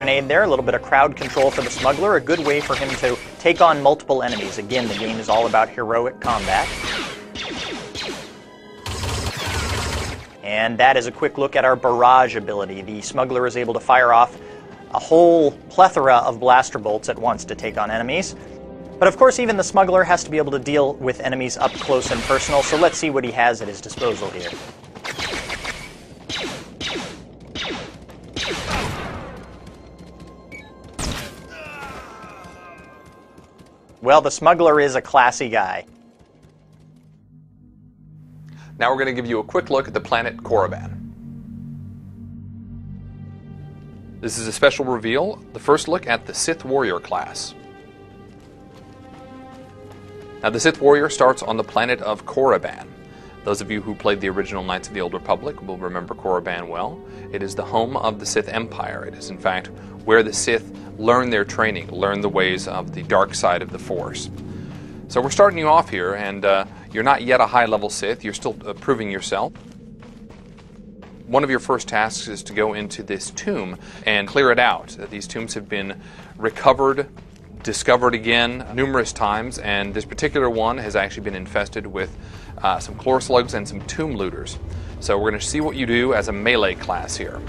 Grenade there, a little bit of crowd control for the smuggler, a good way for him to take on multiple enemies. Again, the game is all about heroic combat. And that is a quick look at our barrage ability. The smuggler is able to fire off a whole plethora of blaster bolts at once to take on enemies. But of course, even the smuggler has to be able to deal with enemies up close and personal, so let's see what he has at his disposal here. Well, the smuggler is a classy guy. Now we're going to give you a quick look at the planet Korriban. This is a special reveal, the first look at the Sith Warrior class. Now the Sith Warrior starts on the planet of Korriban. Those of you who played the original Knights of the Old Republic will remember Korriban well. It is the home of the Sith Empire. It is in fact where the Sith learn their training, learn the ways of the dark side of the Force. So we're starting you off here, and you're not yet a high-level Sith. You're still proving yourself. One of your first tasks is to go into this tomb and clear it out. These tombs have been recovered, discovered again numerous times, and this particular one has actually been infested with some chlor slugs and some tomb looters. So we're going to see what you do as a melee class here.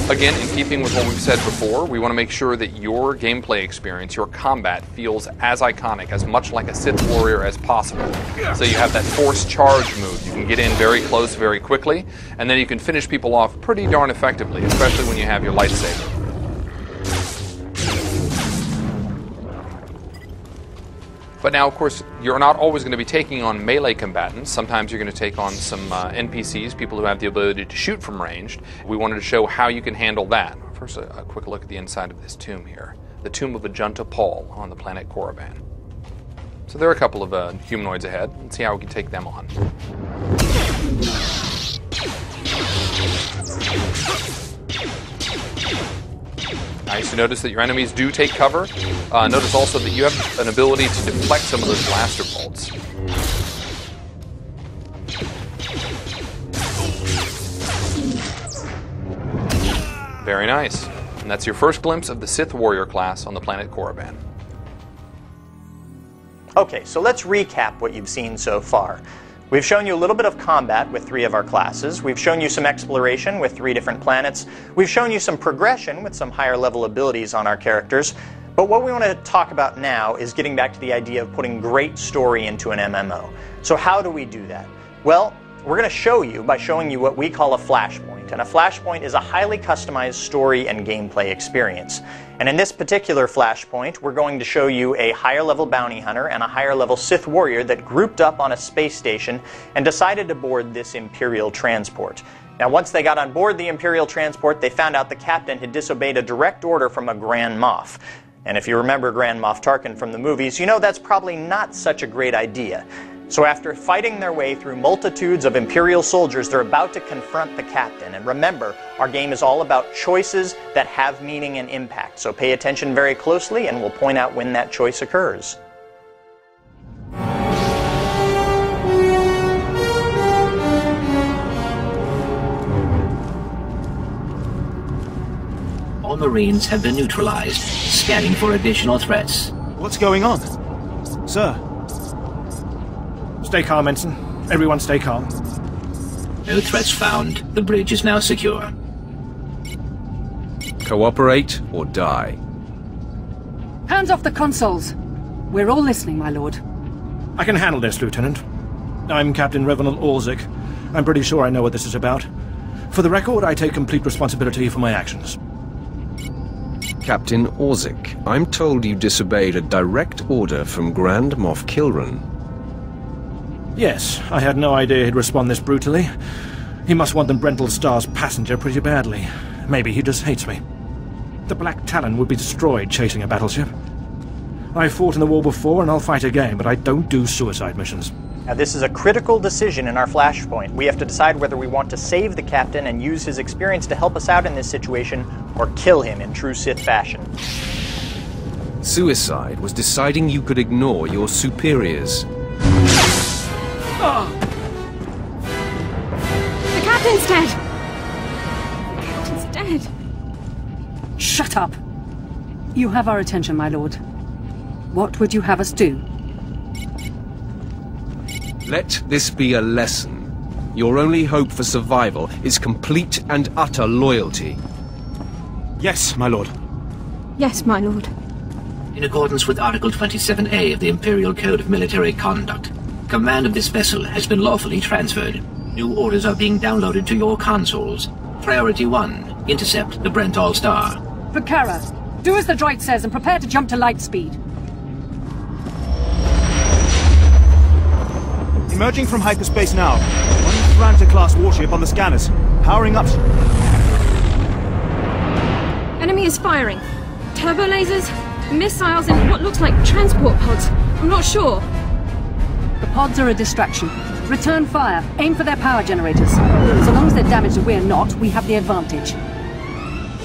Again, in keeping with what we've said before, we want to make sure that your gameplay experience, your combat, feels as iconic, as much like a Sith Warrior as possible. So you have that Force Charge move. You can get in very close very quickly, and then you can finish people off pretty darn effectively, especially when you have your lightsaber. But now, of course, you're not always going to be taking on melee combatants. Sometimes you're going to take on some NPCs, people who have the ability to shoot from range. We wanted to show how you can handle that. First, a quick look at the inside of this tomb here. The tomb of Ajunta Paul on the planet Korriban. So there are a couple of humanoids ahead. Let's see how we can take them on. Nice to notice that your enemies do take cover. Notice also that you have an ability to deflect some of those blaster bolts. Very nice. And that's your first glimpse of the Sith Warrior class on the planet Korriban. Okay, so let's recap what you've seen so far. We've shown you a little bit of combat with 3 of our classes. We've shown you some exploration with 3 different planets. We've shown you some progression with some higher level abilities on our characters. But what we want to talk about now is getting back to the idea of putting great story into an MMO. So how do we do that? Well, we're going to show you by showing you what we call a flashpoint. And a flashpoint is a highly customized story and gameplay experience. And in this particular flashpoint, we're going to show you a higher level bounty hunter and a higher level Sith warrior that grouped up on a space station and decided to board this Imperial transport. Now, once they got on board the Imperial transport, they found out the captain had disobeyed a direct order from a Grand Moff. And if you remember Grand Moff Tarkin from the movies, you know that's probably not such a great idea. So after fighting their way through multitudes of Imperial soldiers, they're about to confront the captain. And remember, our game is all about choices that have meaning and impact. So pay attention very closely, and we'll point out when that choice occurs. All Marines have been neutralized, scanning for additional threats. What's going on? Sir? Stay calm, Ensign. Everyone stay calm. No threats found. The bridge is now secure. Cooperate or die. Hands off the consoles. We're all listening, my lord. I can handle this, Lieutenant. I'm Captain Revenant Orzik. I'm pretty sure I know what this is about. For the record, I take complete responsibility for my actions. Captain Orzik, I'm told you disobeyed a direct order from Grand Moff Kilran. Yes, I had no idea he'd respond this brutally. He must want the Brental Star's passenger pretty badly. Maybe he just hates me. The Black Talon would be destroyed chasing a battleship. I fought in the war before and I'll fight again, but I don't do suicide missions. Now, this is a critical decision in our flashpoint. We have to decide whether we want to save the captain and use his experience to help us out in this situation, or kill him in true Sith fashion. Suicide was deciding you could ignore your superiors. The captain's dead! scared. Shut up! You have our attention, my lord. What would you have us do? Let this be a lesson. Your only hope for survival is complete and utter loyalty. Yes, my lord. Yes, my lord. In accordance with Article 27A of the Imperial Code of Military Conduct, command of this vessel has been lawfully transferred. New orders are being downloaded to your consoles. Priority 1, intercept the Brent All-Star. Bukara, do as the droid says and prepare to jump to light speed. Emerging from hyperspace now. One Franta-class warship on the scanners. Powering up. Enemy is firing. Turbo lasers, missiles, and what looks like transport pods. I'm not sure. The pods are a distraction. Return fire. Aim for their power generators. So long as they're damaged and we're not, we have the advantage.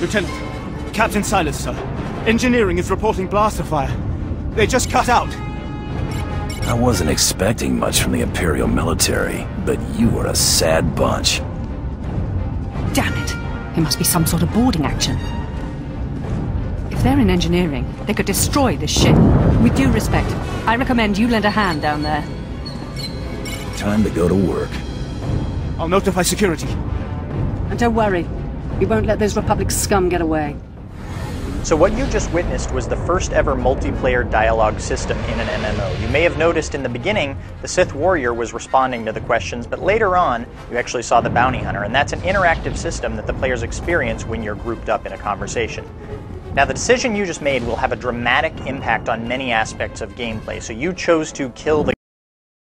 Lieutenant, Captain Silas, sir. Engineering is reporting blaster fire. They just cut out. I wasn't expecting much from the Imperial military, but you are a sad bunch. Damn it! It must be some sort of boarding action. If they're in engineering, they could destroy this ship. With due respect, I recommend you lend a hand down there. Time to go to work. I'll notify security. And don't worry, we won't let those Republic scum get away. So what you just witnessed was the first ever multiplayer dialogue system in an MMO. You may have noticed in the beginning, the Sith Warrior was responding to the questions, but later on, you actually saw the Bounty Hunter, and that's an interactive system that the players experience when you're grouped up in a conversation. Now, the decision you just made will have a dramatic impact on many aspects of gameplay, so you chose to kill the